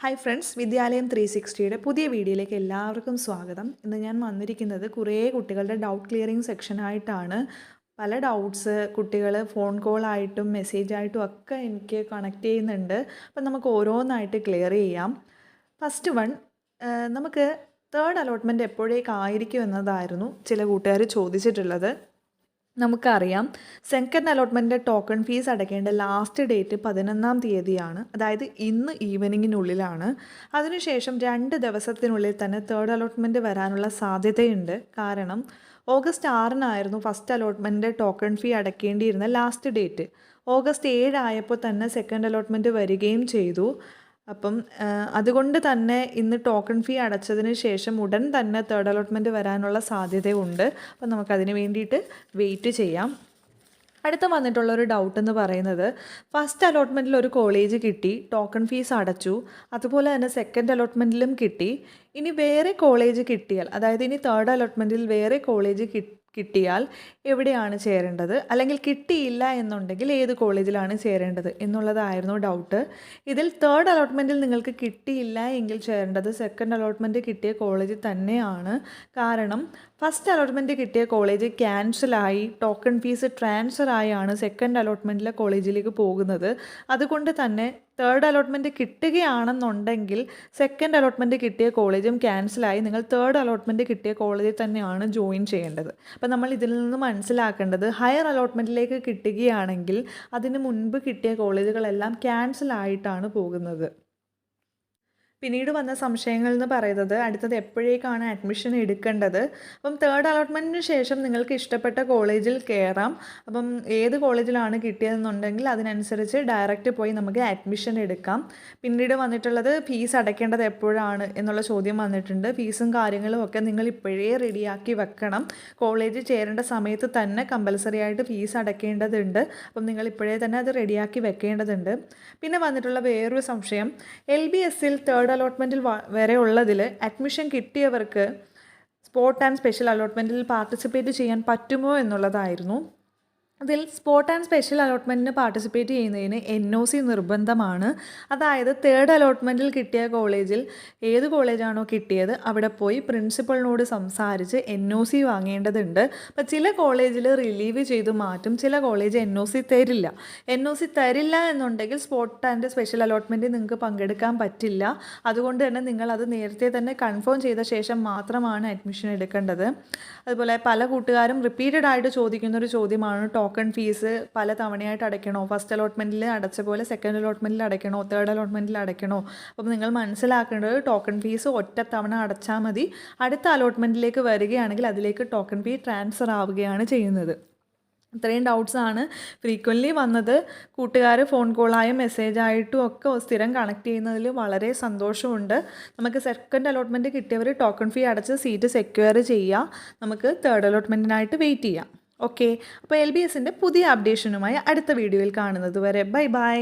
Hi friends, വിദ്യാലയം 360യുടെ പുതിയ വീഡിയോയിലേക്ക് എല്ലാവർക്കും സ്വാഗതം. ഇന്ന് ഞാൻ വന്നിരിക്കുന്നത് കുറേ കുട്ടികളുടെ ഡൗട്ട് ക്ലിയറിംഗ് സെക്ഷനായിട്ടാണ്. പല ഡൗട്ട്സ് കുട്ടികൾ ഫോൺ കോളായിട്ടും മെസ്സേജായിട്ടും ഒക്കെ എനിക്ക് കണക്ട് ചെയ്യുന്നുണ്ട്. അപ്പം നമുക്ക് ഓരോന്നായിട്ട് ക്ലിയർ ചെയ്യാം. ഫസ്റ്റ് വൺ, നമുക്ക് തേർഡ് അലോട്ട്മെൻറ്റ് എപ്പോഴേക്കായിരിക്കും എന്നതായിരുന്നു ചില കൂട്ടുകാർ ചോദിച്ചിട്ടുള്ളത്. നമുക്കറിയാം, സെക്കൻഡ് അലോട്ട്മെൻറ്റ് ടോക്കൺ ഫീസ് അടയ്ക്കേണ്ട ലാസ്റ്റ് ഡേറ്റ് 11-ാം തീയതിയാണ്. അതായത് ഇന്ന് ഈവനിങ്ങിനുള്ളിലാണ്. അതിനുശേഷം 2 ദിവസത്തിനുള്ളിൽ തന്നെ തേർഡ് അലോട്ട്മെൻറ്റ് വരാനുള്ള സാധ്യതയുണ്ട്. കാരണം ഓഗസ്റ്റ് 6-നായിരുന്നു ഫസ്റ്റ് അലോട്ട്മെൻറ്റ് ടോക്കൺ ഫീ അടയ്ക്കേണ്ടിയിരുന്ന ലാസ്റ്റ് ഡേറ്റ്. ഓഗസ്റ്റ് 7 ആയപ്പോൾ തന്നെ സെക്കൻഡ് അലോട്ട്മെൻറ്റ് വരികയും ചെയ്തു. അപ്പം അതുകൊണ്ട് തന്നെ ഇന്ന് ടോക്കൺ ഫീ അടച്ചതിന് ശേഷം ഉടൻ തന്നെ തേർഡ് അലോട്ട്മെൻറ്റ് വരാനുള്ള സാധ്യതയുണ്ട്. അപ്പം നമുക്കതിന് വേണ്ടിയിട്ട് വെയിറ്റ് ചെയ്യാം. അടുത്ത വന്നിട്ടുള്ളൊരു ഡൗട്ട് എന്ന് പറയുന്നത്, ഫസ്റ്റ് അലോട്ട്മെൻറ്റിൽ ഒരു കോളേജ് കിട്ടി, ടോക്കൺ ഫീസ് അടച്ചു, അതുപോലെ തന്നെ സെക്കൻഡ് അലോട്ട്മെൻറ്റിലും കിട്ടി. ഇനി വേറെ കോളേജ് കിട്ടിയാൽ, അതായത് ഇനി തേർഡ് അലോട്ട്മെൻറ്റിൽ വേറെ കോളേജ് കിട്ടിയാൽ എവിടെയാണ് ചേരേണ്ടത്, അല്ലെങ്കിൽ കിട്ടിയില്ല എന്നുണ്ടെങ്കിൽ ഏത് കോളേജിലാണ് ചേരേണ്ടത് എന്നുള്ളതായിരുന്നു ഡൗട്ട്. ഇതിൽ തേർഡ് അലോട്ട്മെൻറ്റിൽ നിങ്ങൾക്ക് കിട്ടിയില്ല എങ്കിൽ ചേരേണ്ടത് സെക്കൻഡ് അലോട്ട്മെൻറ്റ് കിട്ടിയ കോളേജിൽ തന്നെയാണ്. കാരണം ഫസ്റ്റ് അലോട്ട്മെൻറ്റ് കിട്ടിയ കോളേജ് ക്യാൻസലായി, ടോക്കൺ ഫീസ് ട്രാൻസ്ഫർ ആയാണ് സെക്കൻഡ് അലോട്ട്മെൻറ്റിലെ കോളേജിലേക്ക് പോകുന്നത്. അതുകൊണ്ട് തന്നെ തേർഡ് അലോട്ട്മെൻറ്റ് കിട്ടുകയാണെന്നുണ്ടെങ്കിൽ സെക്കൻഡ് അലോട്ട്മെൻറ്റ് കിട്ടിയ കോളേജും ക്യാൻസലായി നിങ്ങൾ തേർഡ് അലോട്ട്മെൻറ്റ് കിട്ടിയ കോളേജിൽ തന്നെയാണ് ജോയിൻ ചെയ്യേണ്ടത്. അപ്പോൾ നമ്മൾ ഇതിൽ നിന്ന് മനസ്സിലാക്കേണ്ടത്, ഹയർ അലോട്ട്മെൻറ്റിലേക്ക് കിട്ടുകയാണെങ്കിൽ അതിന് മുൻപ് കിട്ടിയ കോളേജുകളെല്ലാം ക്യാൻസലായിട്ടാണ് പോകുന്നത്. പിന്നീട് വന്ന സംശയങ്ങൾ എന്ന് പറയുന്നത്, അടുത്തത് എപ്പോഴേക്കാണ് അഡ്മിഷൻ എടുക്കേണ്ടത്. അപ്പം തേർഡ് അലോട്ട്മെൻറ്റിന് ശേഷം നിങ്ങൾക്ക് ഇഷ്ടപ്പെട്ട കോളേജിൽ കയറാം. അപ്പം ഏത് കോളേജിലാണ് കിട്ടിയതെന്നുണ്ടെങ്കിൽ അതിനനുസരിച്ച് ഡയറക്റ്റ് പോയി നമുക്ക് അഡ്മിഷൻ എടുക്കാം. പിന്നീട് വന്നിട്ടുള്ളത്, ഫീസ് അടയ്ക്കേണ്ടത് എപ്പോഴാണ് എന്നുള്ള ചോദ്യം വന്നിട്ടുണ്ട്. ഫീസും കാര്യങ്ങളും ഒക്കെ നിങ്ങൾ ഇപ്പോഴേ റെഡിയാക്കി വെക്കണം. കോളേജിൽ ചേരേണ്ട സമയത്ത് തന്നെ കമ്പൽസറി ആയിട്ട് ഫീസ് അടയ്ക്കേണ്ടതുണ്ട്. അപ്പം നിങ്ങൾ ഇപ്പോഴേ തന്നെ അത് റെഡിയാക്കി വെക്കേണ്ടതുണ്ട്. പിന്നെ വന്നിട്ടുള്ള വേറൊരു സംശയം, LBSൽ തേർഡ് അലോട്ട്മെൻറ്റിൽ വരെ ഉള്ളതിൽ അഡ്മിഷൻ കിട്ടിയവർക്ക് സ്പോട്ട് ആൻഡ് സ്പെഷ്യൽ അലോട്ട്മെൻറ്റിൽ പാർട്ടിസിപ്പേറ്റ് ചെയ്യാൻ പറ്റുമോ എന്നുള്ളതായിരുന്നു. അതിൽ സ്പോട്ട് ആൻഡ് സ്പെഷ്യൽ അലോട്ട്മെൻറ്റിന് പാർട്ടിസിപ്പേറ്റ് ചെയ്യുന്നതിന് NOC നിർബന്ധമാണ്. അതായത് തേർഡ് അലോട്ട്മെൻറ്റിൽ കിട്ടിയ കോളേജിൽ ഏത് കോളേജാണോ കിട്ടിയത് അവിടെ പോയി പ്രിൻസിപ്പളിനോട് സംസാരിച്ച് NOC വാങ്ങേണ്ടതുണ്ട്. അപ്പോൾ ചില കോളേജിൽ റിലീവ് ചെയ്ത് മാറ്റും, ചില കോളേജ് NOC തരില്ല. NOC തരില്ല എന്നുണ്ടെങ്കിൽ സ്പോട്ട് ആൻഡ് സ്പെഷ്യൽ അലോട്ട്മെൻറ്റിൽ നിങ്ങൾക്ക് പങ്കെടുക്കാൻ പറ്റില്ല. അതുകൊണ്ട് തന്നെ നിങ്ങളത് നേരത്തെ തന്നെ കൺഫേം ചെയ്ത ശേഷം മാത്രമാണ് അഡ്മിഷൻ എടുക്കേണ്ടത്. അതുപോലെ പല കൂട്ടുകാരും റിപ്പീറ്റഡ് ആയിട്ട് ചോദിക്കുന്നൊരു ചോദ്യമാണ്, ടോക്കൺ ഫീസ് പല തവണയായിട്ട് അടയ്ക്കണോ, ഫസ്റ്റ് അലോട്ട്മെൻറ്റിൽ അടച്ച പോലെ സെക്കൻഡ് അലോട്ട്മെൻറ്റിൽ അടയ്ക്കണോ, തേർഡ് അലോട്ട്മെൻറ്റിൽ അടയ്ക്കണോ. അപ്പം നിങ്ങൾ മനസ്സിലാക്കേണ്ടത്, ടോക്കൺ ഫീസ് ഒറ്റ തവണ അടച്ചാൽ മതി. അടുത്ത അലോട്ട്മെൻറ്റിലേക്ക് വരികയാണെങ്കിൽ അതിലേക്ക് ടോക്കൺ ഫീ ട്രാൻസ്ഫർ ആവുകയാണ് ചെയ്യുന്നത്. ഇത്രയും ഡൗട്ട്സാണ് ഫ്രീക്വൻ്റ്ലി വന്നത്. കൂട്ടുകാർ ഫോൺ കോളായും മെസ്സേജായിട്ടും ഒക്കെ സ്ഥിരം കണക്ട് ചെയ്യുന്നതിൽ വളരെ സന്തോഷമുണ്ട്. നമുക്ക് സെക്കൻഡ് അലോട്ട്മെൻറ്റ് കിട്ടിയവർ ടോക്കൺ ഫീ അടച്ച് സീറ്റ് സെക്യൂർ ചെയ്യുക. നമുക്ക് തേർഡ് അലോട്ട്മെൻറ്റിനായിട്ട് വെയിറ്റ് ചെയ്യാം. ഓക്കെ, അപ്പോൾ LBSൻ്റെ പുതിയ അപ്ഡേഷനുമായി അടുത്ത വീഡിയോയിൽ കാണുന്നത് വരെ ബൈ ബൈ.